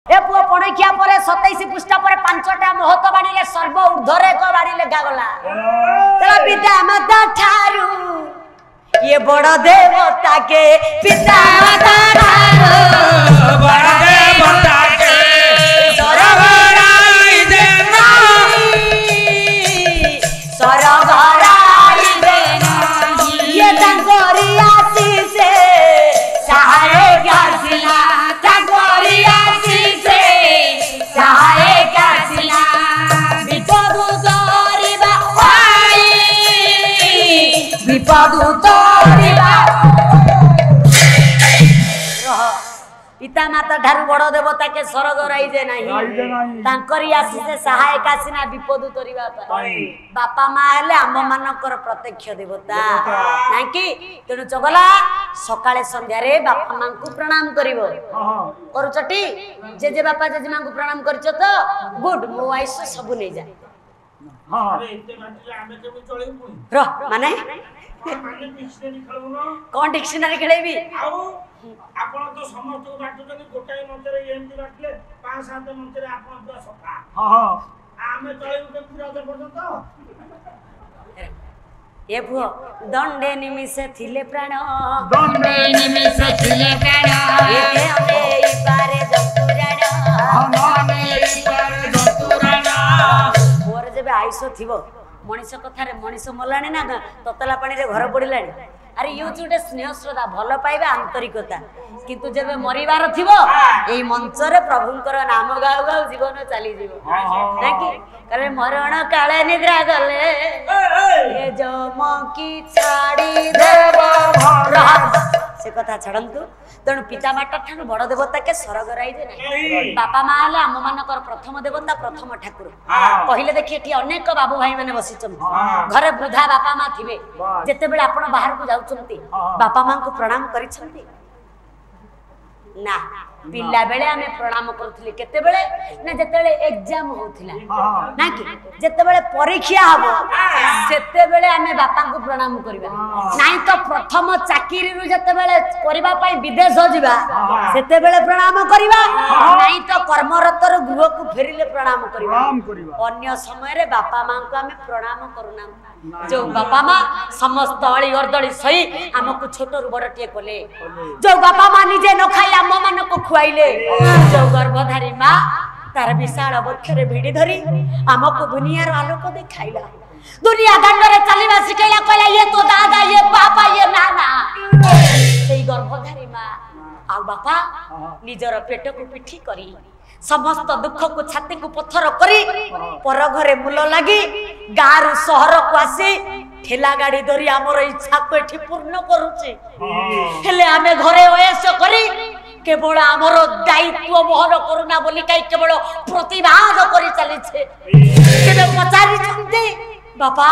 ए पुओ पणखिया पर 27 पृष्ठ पर 5टा महत बाणी रे सर्व ऊर्ध्वरे को बाणी लेखा गला तेरा पिता माता ठारू ये बड़ देवता के पिता माता ठारू बड़ देवता के सरवराई देना सरवराई देना ये तंगोरी आशीष से सहाय गासिला तंगोरी आशीष से सहाय गासिला विपद उतरिबा पाई विपद उतरिबा पिता माता ठारू बड़ देवता के स्वर्ग रही नहीं तांकरी आशीष सहायक आसीना विपद उतरिबा पाई बापा माँ हेले आम मानकर प्रत्यक्ष देवता ना कि तेणु चगला सकाळे संध्या रे बापा माँ को प्रणाम करिवो करूचटी जेजे बापा जेजे माँ को प्रणाम करछ तो गुड मो आइस सब नै जा हां अरे एते माटी आमे केबे चळे पुनी र माने कौन डिक्शनरी खेलेबी आपण तो समस्त बाटुजनी गोटाई मंत्र एमती बाटले 5-7 मंत्र आपण पूरा सफा हां हां आमे चळे के पूरा दे पर्यंत ए भुओ दंडे निमिषे थिले प्राण दंडे निमिषे थिले प्राण एते हमे इपारे जंतुराण हमे इपारे जंतुराण मोर जेबे आइसो थिबो मनीष कथारे मनीष मलाणी ना ततला पानी रे घर पड़िलाणी अरे यूज गोटे स्नेह श्रद्धा भल पाइबा आंतरिकता किंतु जेबे मरिबार थिबो एई मंच रे प्रभुंकर नाम गाउ गाउ जीवन चली जीवो ना कि करे मरण काले निद्रा गले ए जम की छाड़ी देव भर से कथा छड़ंतु तेणु पिता माता ठानु बड़ देवता के स्वर्ग रही जे नहीं बापा माँ हेले आम मानकर प्रथम देवता प्रथम ठाकुर कहले देखिए एठी अनेक बाबू भाई माने बसिचंती घरे वृद्धा बापा माँ थिबे जेते बेले आपण बाहर को जाउचंती बापा माँ को प्रणाम करिसंती ना पिला बेले आमे प्रणाम करथले केते बेले ना जेते बेले एग्जाम होथिला ना कि जेते बेले परीक्षा हबो सेते बेले आमे बापा को प्रणाम करबा नाही तो प्रथम चाकरी रु जेते बेले करबा पई विदेश जिबा सेते बेले प्रणाम करबा नाही तो कर्मरत रो गृह को फेरिले प्रणाम करबा अन्य समय रे बापा मां को आमे प्रणाम करूना जो बापा मां समस्त अळी गर्दळी सही हमको छोट रु बड़ टे कोले जो बापा मां निजे न खाई हम मन को खुआइले जो गर्भधारी माँ तार विशाल वक्षरे भिड़ी धरी आमको दुनिया रो आलोक देखाइला दुनिया दंडरे चलीबा सिखैला कहला ये तो दादा ये पापा ये नाना सेई गर्भधारी माँ आ बापा निजर पेट को पिठी करी समस्त दुख को छाती को पत्थर करी पर घरे मूल लगी गारू शहर को आसी ठेला गाड़ी धरी हमर इच्छा को एठी पूर्ण करूची हेले आमे घरे ओएस करी केवल आमर दायित्व बहन करूना बोली कई केवल प्रतिवाद करी चली छे केबे पचारि छंती बापा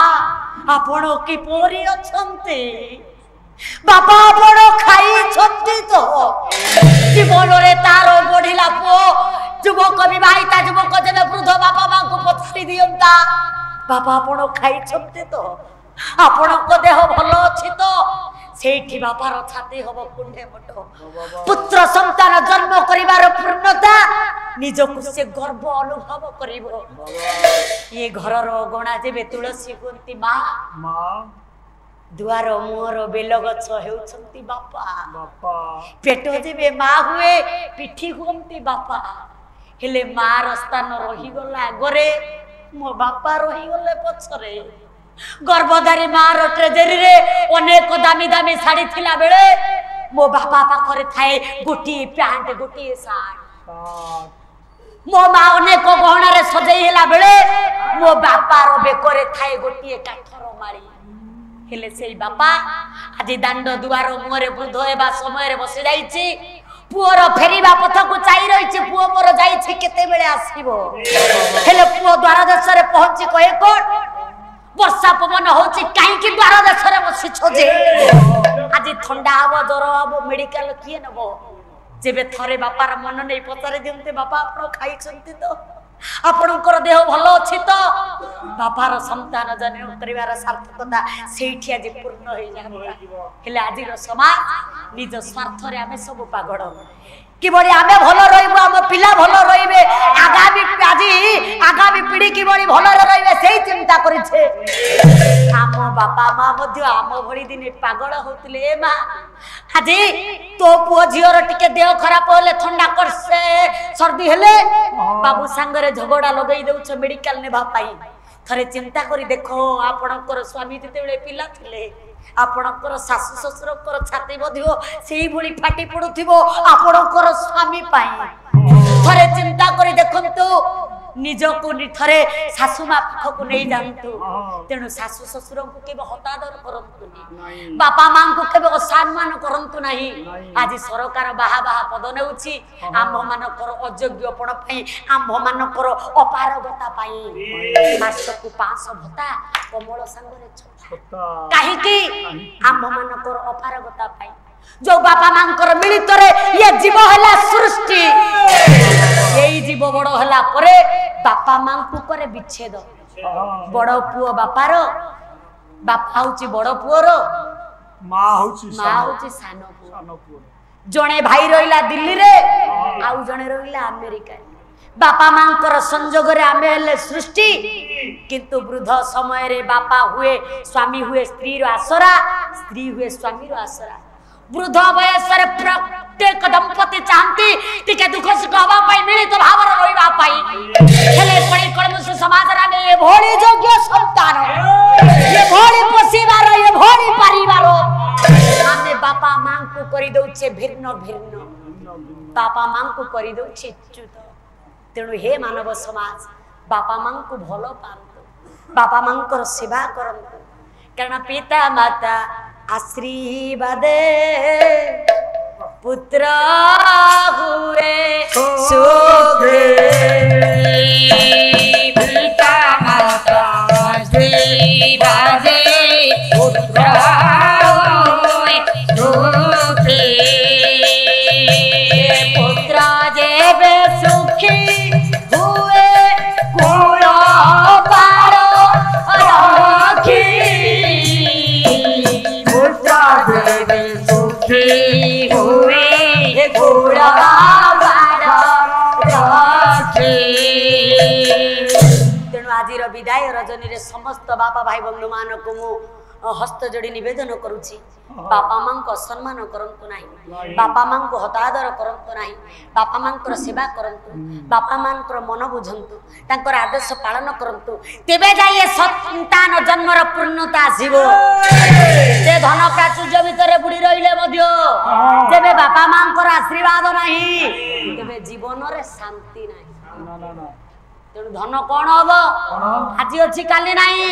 आपण की पोरी अछंती बापा आपण खाई छंती तो जीवन रे तारो बढ़िला पो युवक विवाहिता युवक जेबे वृद्ध बापा मां को पचारि दियंता बापा आपण खाई छंती तो आपण को देह भलो अछि तो सेठी बापार छाती हबो कुंडे मटो पुत्र संतान जन्म करिवार पूर्णता निजको से गर्व अनुभव करिवो ये घर रो गणा जेबे तुलसी कुंती मां दुआर मोर बेल गछ हेउछंती बापा पेट जेबे मां हुए पिठी हुंती बापा हेले मार स्थान रही गला गरे मो बापा रही गले पछरे गर्भधारी मार ट्रेजरी रे अनेक दामी दामी साड़ी थिला बेले मो बापा पाखरे थाए गोटी पैंट गोटी साड़ी मो मा अनेक गहना रे सजई हेला बेले मो बापा रो बेकरे थाए गोटी काठर माली हेले सेई बापा आदि दांड दुआर मुहरे वृद्ध हेबा समय रे बसि जाईची पुओर फेरिबा पथ को चाहि रहिची पुओ मोर जाईची केते बेले आसीबो हेले पुओ द्वार देश रे पहुंची कहे कोट वर्षा पवन होची काई कि द्वार देश रे बसि छजे आज ठंडा हबो जर हबो मेडिकल किए नबो जेबे थरे बापार मन नै पचारे दियंते बापा आपण खाई छंती तो आपणकर देह भल अछि तो बापार संतान जन्म करिवार सार्थकता सेठी आज पूर्ण होई जाबो हेले आजिर समाज निज स्वार्थ रे आमे सब पागड़ কিভাবে আমি ভালো রইব আম পিলা ভালো রইবে আগামী পিঢ়ি কিভাবে ভালরে রইবে সেই চিন্তা করেছে আম বাপা মা মধ্য আম ভଳି দিনে পাগল হউতলে এ মা আজি তো পুଅ ঝিওর টিকে দেহ খারাপ হলে ঠান্ডা করছে সর্দি হলে বাবু সাঙ্গরে ঝগড়া লগাই দেউছ মেডিকাল নেবা পাই থরে চিন্তা করি দেখো আপনার স্বামী যেতবে পিলা ଥିଲେ आपणकर शाशु शशुर छाती से भली फाटी पड़ुव आपणकर स्वामी थे चिंता कर देखु निजको थे शाशुमा पाखक नहीं जातु तेणु शाशु शशुर को केवे हतादर करतुनी बापा मां को केवे असम्मान करतु नहीं आज सरकार बाहा बाहा पद नेउछि आम्भ मानकर अयोग्यपण पई आम्भ मानकर अपारगता पई मासकु 500 भत्ता कमल संगरे कहीं आम्भ मानकर अपारगता पाई जो बापा मांकर मिलित ये जीव है सृष्टि यही जीव बड़ है परे बापा मां को करे विच्छेद बड़ पुओ बापार बापा हूँ बड़ पुओर माँ हूँ सान पुओ जड़े भाई रहा दिल्ली रे आउ जड़े रहा अमेरिका बापा मांकर संजोग रे आमे हेले सृष्टि किंतु वृद्ध समय रे बापा हुए स्वामी हुए स्त्री रो आसरा स्त्री हुए स्वामी रो आसरा वृद्ध वयस रे प्रत्येक दंपति चाहती टिके दुख सुख हवा पाई मिलित भाव रे रहिबा पाई हेले पड़ी कलमस समाज रे ये भोली योग्य संतान ये भोली पोसीबार ये भोली परिवार आमे बापा मां को करी दउछे भिन्न भिन्न बापा मां को करी दउछे च्युत तेणु हे मानव समाज बापा मां को भल पातु बापा मां को सेवा करंतु कारण पिता माता आशीर्वाद पुत्र हुए सुख पिता माता आशीर्वाद पुत्र हुए सुख पुत्र जेबे सुखी हुए कुल पार रखी पुत्र देवे सुखी हुए कुल पार रखी तेणु आज विदाय रजनी रे समस्त बापा भाई बंधु मान को मु हस्त जोड़ी निवेदन करुछि बापा मां को सम्मान करंतु नाही बापा मां को हतादर करंतु नाही बापा मां को सेवा करंतु बापा मां को मन बुझंतु तांकर आदेश पालन करंतु तेबे जाय संतान जन्मर पूर्णता आसीबो से धन प्राचुर्य भितर बुड़ी रहिले मध्य जेबे बापा मां को आशीर्वाद नाही तेबे जीवन रे शांति नाही तेणु धन कौन हम आज अच्छी काली नहीं।